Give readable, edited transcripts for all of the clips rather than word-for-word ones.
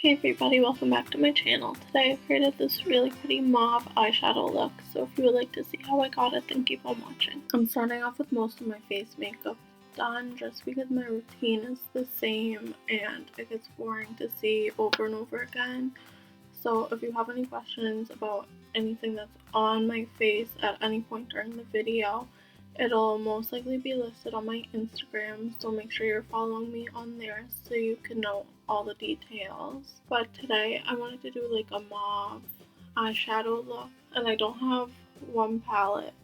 Hey everybody, welcome back to my channel. Today I created this really pretty mauve eyeshadow look, so if you would like to see how I got it, then keep on watching. I'm starting off with most of my face makeup done just because my routine is the same and it gets boring to see over and over again. So if you have any questions about anything that's on my face at any point during the video, it'll most likely be listed on my Instagram, so make sure you're following me on there so you can know all the details. But today I wanted to do like a mauve eyeshadow look, and I don't have one palette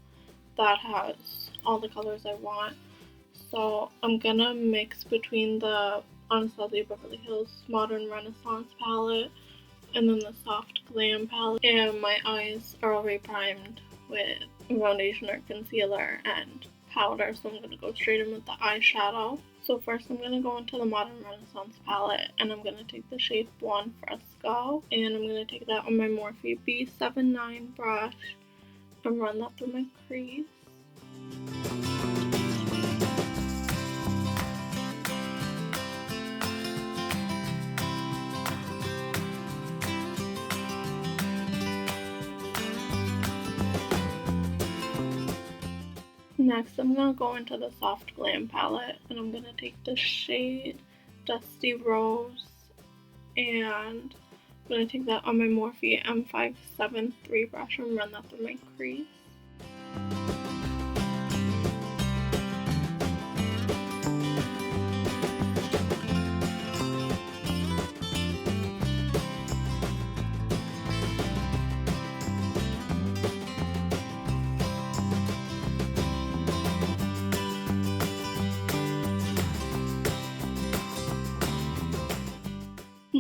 that has all the colors I want, so I'm gonna mix between the Anastasia Beverly Hills Modern Renaissance palette and then the soft Glam palette. And my eyes are already primed with foundation or concealer and powder, so I'm going to go straight in with the eyeshadow. So first I'm going to go into the Modern Renaissance palette, and I'm going to take the shade Blonde Fresco, and I'm going to take that on my Morphe B79 brush and run that through my crease. Next, I'm going to go into the Soft Glam palette, and I'm going to take the shade Dusty Rose, and I'm going to take that on my Morphe M573 brush and run that through my crease.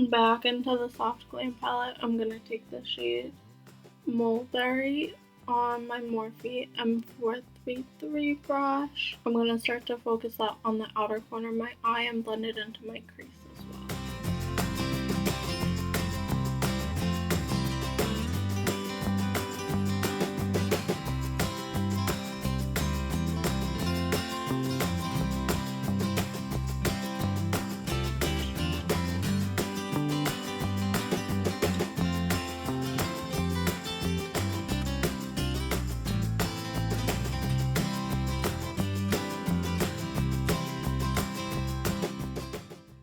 Back into the Soft Glam palette, I'm going to take the shade Mulberry on my Morphe M433 brush. I'm going to start to focus that on the outer corner of my eye and blend it into my crease as well.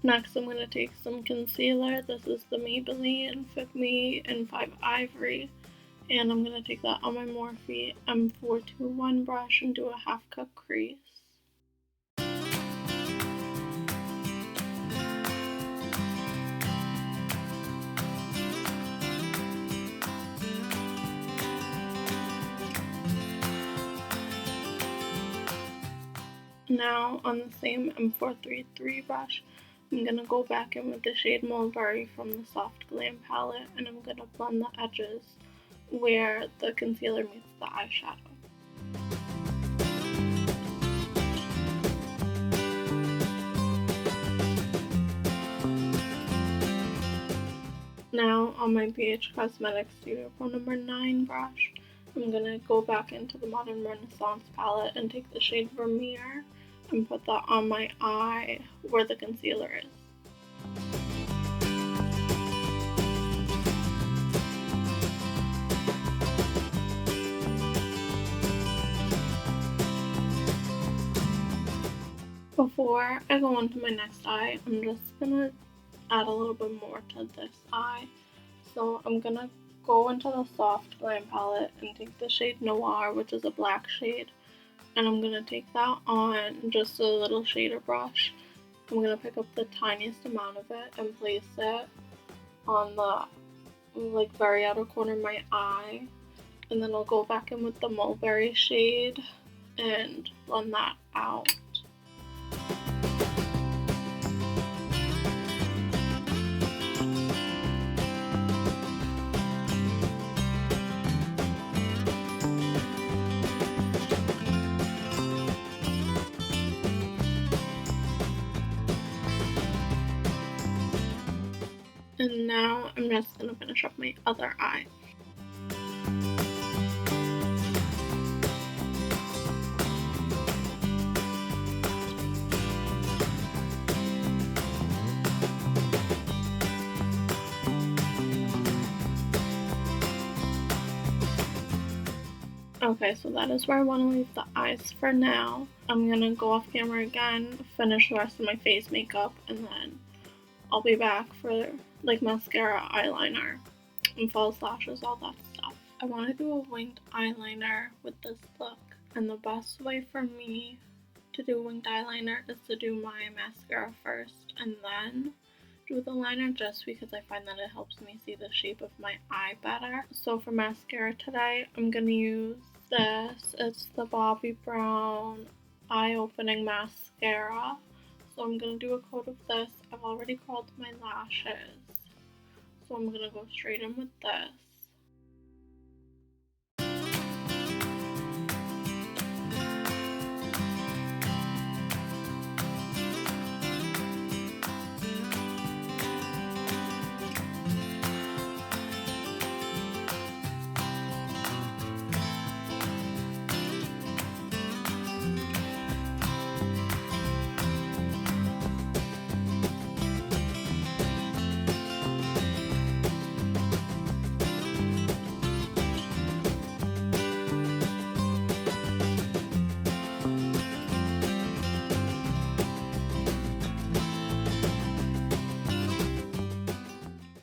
Next, I'm going to take some concealer. This is the Maybelline Fit Me in 5 Ivory. And I'm going to take that on my Morphe M421 brush and do a half cut crease. Now, on the same M433 brush, I'm going to go back in with the shade Mulberry from the Soft Glam palette, and I'm going to blend the edges where the concealer meets the eyeshadow. Now, on my BH Cosmetics Studio Pro number 9 brush, I'm going to go back into the Modern Renaissance palette and take the shade Vermeer and put that on my eye where the concealer is. Before I go on to my next eye, I'm just gonna add a little bit more to this eye. So I'm gonna go into the Soft Glam palette and take the shade Noir, which is a black shade, and I'm going to take that on just a little shader brush. I'm going to pick up the tiniest amount of it and place it on the very outer corner of my eye, and then I'll go back in with the Mulberry shade and blend that out. And now I'm just going to finish up my other eye. Okay, so that is where I want to leave the eyes for now. I'm gonna go off camera again, finish the rest of my face makeup, and then I'll be back for like mascara, eyeliner, and false lashes, all that stuff. I want to do a winged eyeliner with this look, and the best way for me to do winged eyeliner is to do my mascara first and then do the liner, just because I find that it helps me see the shape of my eye better. So for mascara today, I'm gonna use this. It's the Bobbi Brown Eye Opening Mascara. So I'm gonna do a coat of this. I've already curled my lashes, so I'm gonna go straight in with this.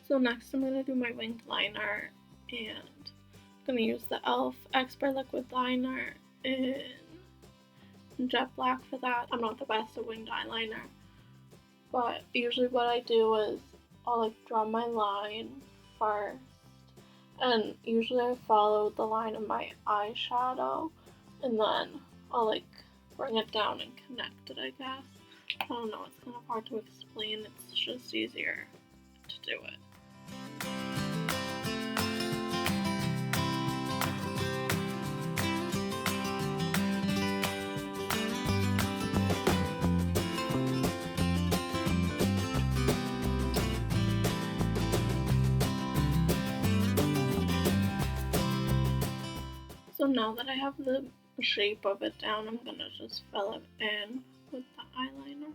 So next I'm going to do my winged liner, and I'm going to use the e.l.f. Expert Liquid Liner in jet black for that. I'm not the best at winged eyeliner, but usually what I do is I'll like draw my line first, and usually I follow the line of my eyeshadow, and then I'll like bring it down and connect it, I guess. I don't know, it's kind of hard to explain, it's just easier to do it. So now that I have the shape of it down, I'm gonna just fill it in with the eyeliner.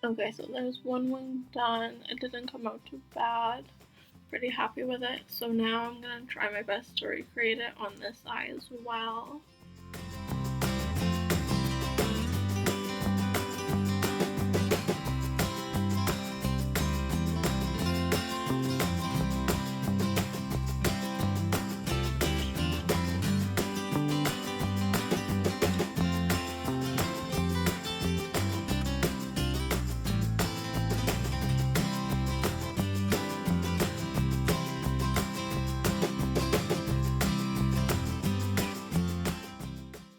Okay, so there's one wing done. It didn't come out too bad. Pretty happy with it. So now I'm gonna try my best to recreate it on this eye as well.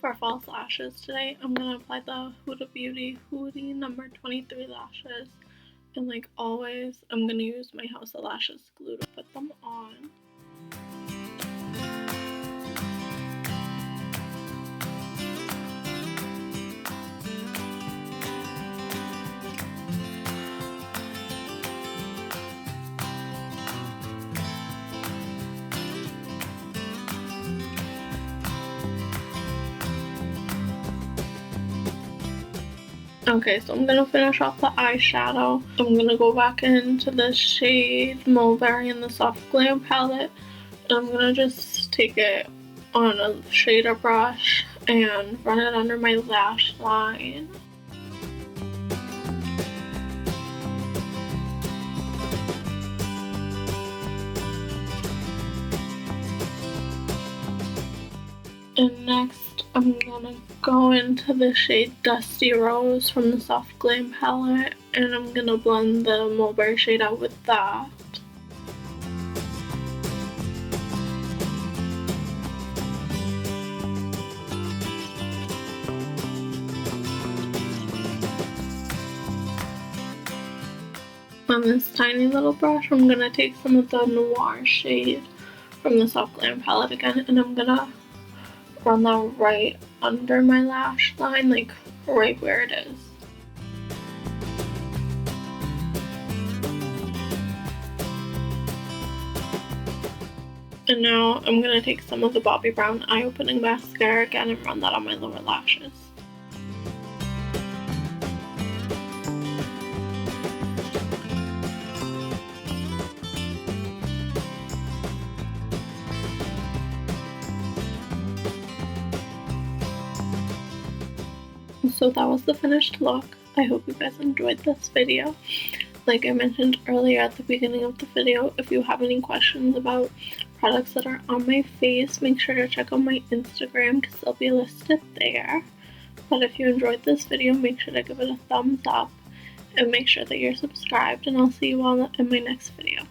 For false lashes today, I'm going to apply the Huda Beauty Hoodie number 23 lashes. And like always, I'm going to use my House of Lashes glue to put them on. Okay, so I'm gonna finish off the eyeshadow. I'm gonna go back into the shade MAUVE in the Soft Glam palette. And I'm gonna just take it on a shader brush and run it under my lash line. And next, I'm gonna go into the shade Dusty Rose from the Soft Glam palette, and I'm gonna blend the mulberry shade out with that. On this tiny little brush, I'm gonna take some of the Noir shade from the Soft Glam palette again, and I'm gonna run that right under my lash line, like right where it is. And now I'm going to take some of the Bobbi Brown Eye Opening Mascara again and run that on my lower lashes. So that was the finished look. I hope you guys enjoyed this video. Like I mentioned earlier at the beginning of the video, if you have any questions about products that are on my face, make sure to check out my Instagram because they'll be listed there. But if you enjoyed this video, make sure to give it a thumbs up and make sure that you're subscribed, and I'll see you all in my next video.